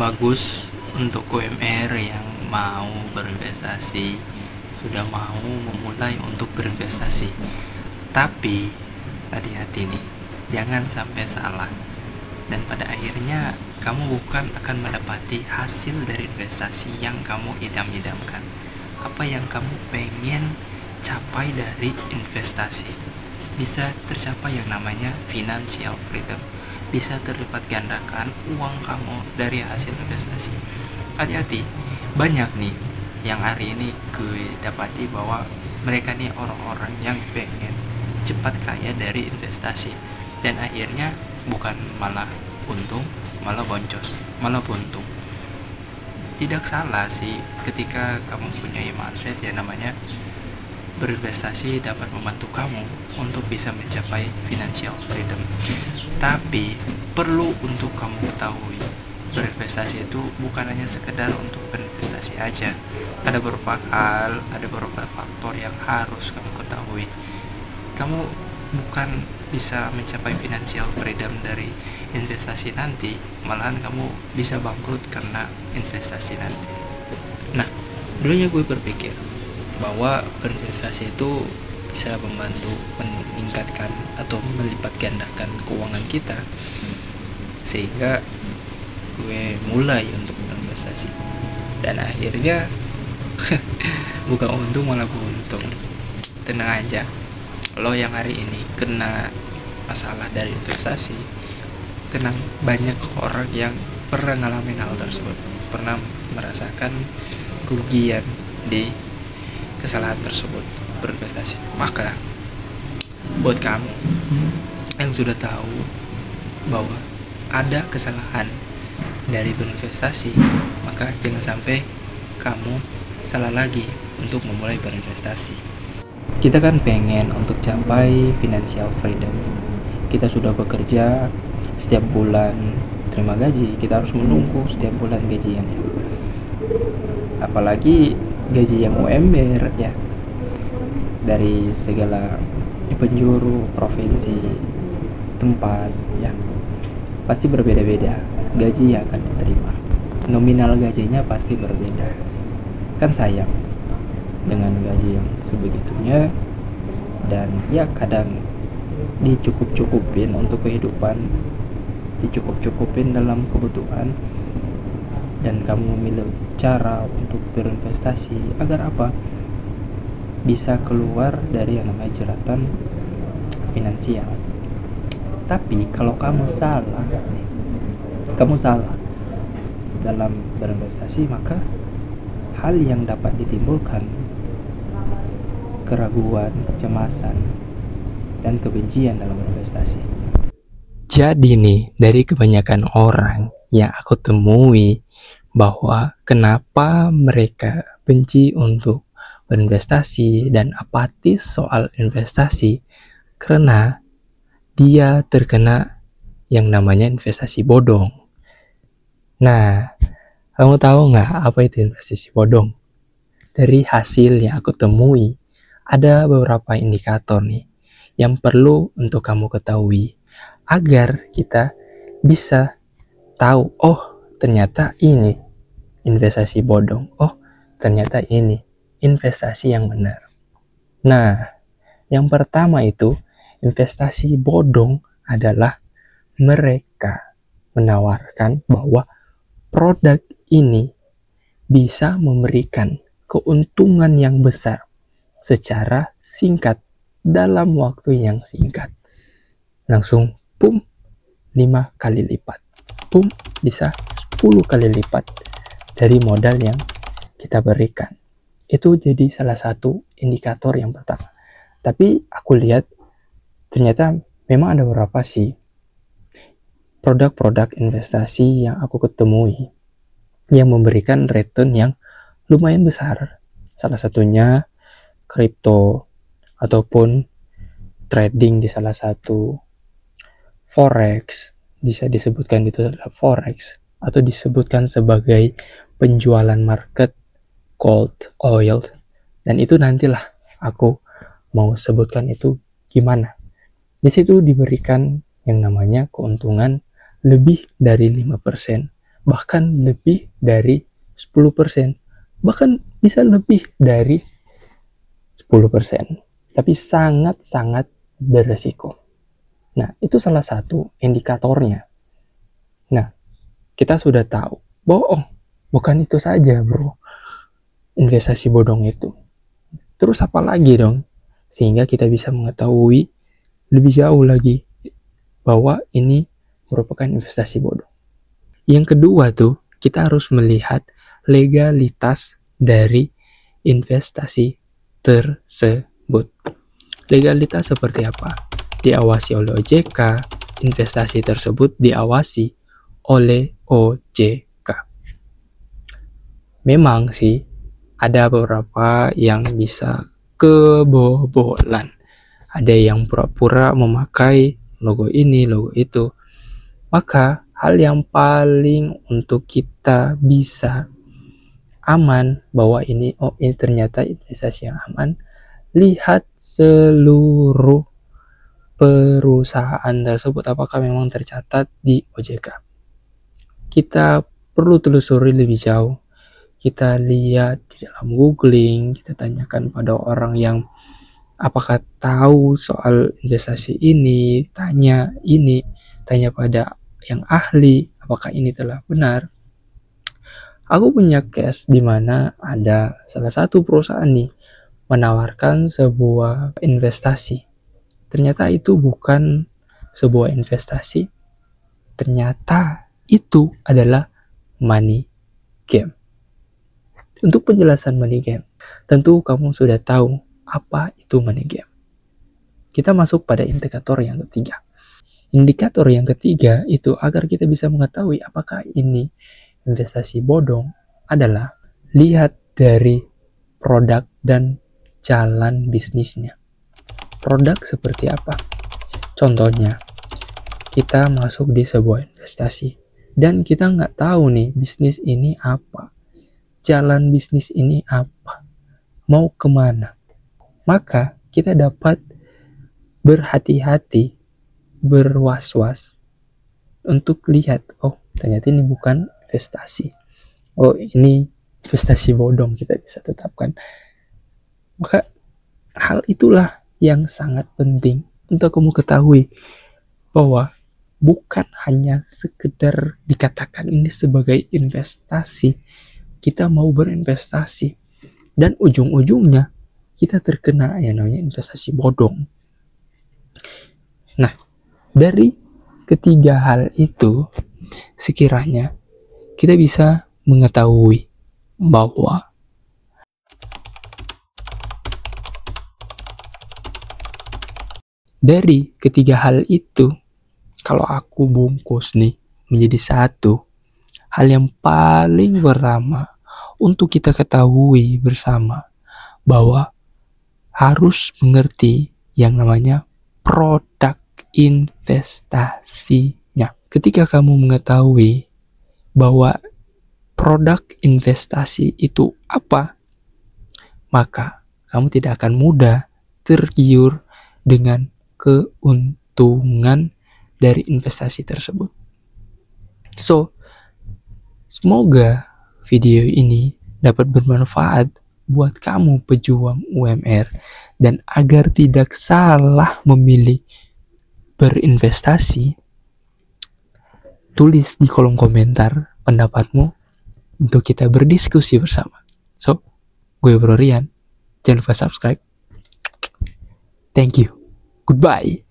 bagus untuk UMR yang mau berinvestasi, sudah mau memulai untuk berinvestasi. Tapi hati-hati nih, jangan sampai salah. Dan pada akhirnya kamu bukan akan mendapati hasil dari investasi yang kamu idam-idamkan. Apa yang kamu pengen capai dari investasi bisa tercapai yang namanya financial freedom, bisa terlipat gandakan uang kamu dari hasil investasi. Hati-hati, banyak nih yang hari ini gue dapati bahwa mereka nih orang-orang yang pengen cepat kaya dari investasi, dan akhirnya bukan malah untung, malah boncos, malah buntung. Tidak salah sih ketika kamu punya mindset ya namanya berinvestasi dapat membantu kamu untuk bisa mencapai financial freedom. Tapi perlu untuk kamu ketahui, berinvestasi itu bukan hanya sekedar untuk berinvestasi aja. Ada beberapa hal, ada beberapa faktor yang harus kamu ketahui. Kamu bukan bisa mencapai financial freedom dari investasi nanti, malahan kamu bisa bangkrut karena investasi nanti. Nah, dulunya gue berpikir bahwa berinvestasi itu bisa membantu meningkatkan atau melipat gandakan keuangan kita, sehingga gue mulai untuk berinvestasi, dan akhirnya bukan untung malah buntung. Tenang aja, lo yang hari ini kena masalah dari investasi, tenang, banyak orang yang pernah ngalamin hal tersebut, pernah merasakan kerugian di kesalahan tersebut berinvestasi. Maka buat kamu yang sudah tahu bahwa ada kesalahan dari berinvestasi, maka jangan sampai kamu salah lagi untuk memulai berinvestasi. Kita kan pengen untuk capai financial freedom. Kita sudah bekerja, setiap bulan terima gaji, kita harus menunggu setiap bulan gajiannya. Apalagi gaji yang UMR ya, dari segala penjuru, provinsi, tempat ya, pasti berbeda-beda gaji yang akan diterima. Nominal gajinya pasti berbeda. Kan sayang dengan gaji yang sebegitunya, dan ya kadang dicukup-cukupin untuk kehidupan, dicukup-cukupin dalam kebutuhan, dan kamu memilih cara untuk berinvestasi agar apa? Bisa keluar dari yang namanya jeratan finansial. Tapi kalau kamu salah dalam berinvestasi, maka hal yang dapat ditimbulkan keraguan, kecemasan, dan kebencian dalam berinvestasi. Jadi nih, dari kebanyakan orang yang aku temui bahwa kenapa mereka benci untuk berinvestasi dan apatis soal investasi, karena dia terkena yang namanya investasi bodong. Nah, kamu tahu nggak apa itu investasi bodong? Dari hasil yang aku temui, ada beberapa indikator nih yang perlu untuk kamu ketahui agar kita bisa tahu, oh ternyata ini investasi bodong, oh ternyata ini investasi yang benar. Nah, yang pertama itu investasi bodong adalah mereka menawarkan bahwa produk ini bisa memberikan keuntungan yang besar secara singkat dalam waktu yang singkat. Langsung pum 5 kali lipat. Pum bisa 10 kali lipat dari modal yang kita berikan. Itu jadi salah satu indikator yang pertama. Tapi aku lihat ternyata memang ada beberapa sih produk-produk investasi yang aku ketemui yang memberikan return yang lumayan besar. Salah satunya kripto ataupun trading di salah satu forex, bisa disebutkan itu adalah forex, atau disebutkan sebagai penjualan market gold, oil, dan itu nantilah aku mau sebutkan itu gimana. Di situ diberikan yang namanya keuntungan lebih dari 5% bahkan lebih dari 10%, bahkan bisa lebih dari 10%, tapi sangat-sangat beresiko. Nah, itu salah satu indikatornya. Nah, kita sudah tahu bahwa bukan itu saja bro, investasi bodong itu. Terus apa lagi dong? Sehingga kita bisa mengetahui lebih jauh lagi bahwa ini merupakan investasi bodong. Yang kedua tuh, kita harus melihat legalitas dari investasi tersebut. Legalitas seperti apa? Diawasi oleh OJK, investasi tersebut diawasi oleh OJK. Memang sih, ada beberapa yang bisa kebobolan. Ada yang pura-pura memakai logo ini, logo itu. Maka hal yang paling untuk kita bisa aman bahwa ini ternyata investasi yang aman, lihat seluruh perusahaan tersebut apakah memang tercatat di OJK. Kita perlu telusuri lebih jauh. Kita lihat di dalam googling, kita tanyakan pada orang yang apakah tahu soal investasi ini, tanya pada yang ahli, apakah ini telah benar. Aku punya case di mana ada salah satu perusahaan nih menawarkan sebuah investasi. Ternyata itu bukan sebuah investasi. Ternyata itu adalah money game. Untuk penjelasan money game, tentu kamu sudah tahu apa itu money game. Kita masuk pada indikator yang ketiga. Indikator yang ketiga itu agar kita bisa mengetahui apakah ini investasi bodong adalah lihat dari produk dan jalan bisnisnya. Produk seperti apa? Contohnya, kita masuk di sebuah investasi dan kita nggak tahu nih bisnis ini apa, jalan bisnis ini apa, mau kemana. Maka kita dapat berhati-hati, berwas-was untuk lihat, ternyata ini bukan investasi. Ini investasi bodong, kita bisa tetapkan. Maka hal itulah yang sangat penting untuk kamu ketahui bahwa bukan hanya sekedar dikatakan ini sebagai investasi, kita mau berinvestasi dan ujung-ujungnya kita terkena yang namanya investasi bodong. Nah, dari ketiga hal itu sekiranya kita bisa mengetahui bahwa dari ketiga hal itu, kalau aku bungkus nih menjadi satu, hal yang paling pertama untuk kita ketahui bersama bahwa harus mengerti yang namanya produk investasinya. Ketika kamu mengetahui bahwa produk investasi itu apa, maka kamu tidak akan mudah tergiur dengan keuntungan dari investasi tersebut. So, semoga video ini dapat bermanfaat buat kamu pejuang UMR dan agar tidak salah memilih berinvestasi, tulis di kolom komentar pendapatmu untuk kita berdiskusi bersama. So, gue Bro Rian, jangan lupa subscribe. Thank you. Goodbye.